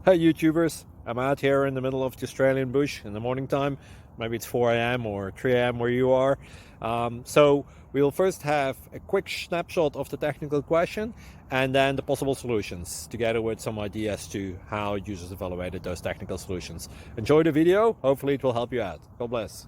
Hey YouTubers, I'm out here in the middle of the Australian bush in the morning time. Maybe it's 4 a.m. or 3 a.m. where you are. So we'll first have a quick snapshot of the technical question and then the possible solutions, together with some ideas to how users evaluated those technical solutions. Enjoy the video, hopefully it will help you out. God bless.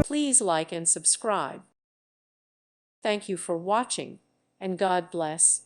Please like and subscribe. Thank you for watching, and God bless.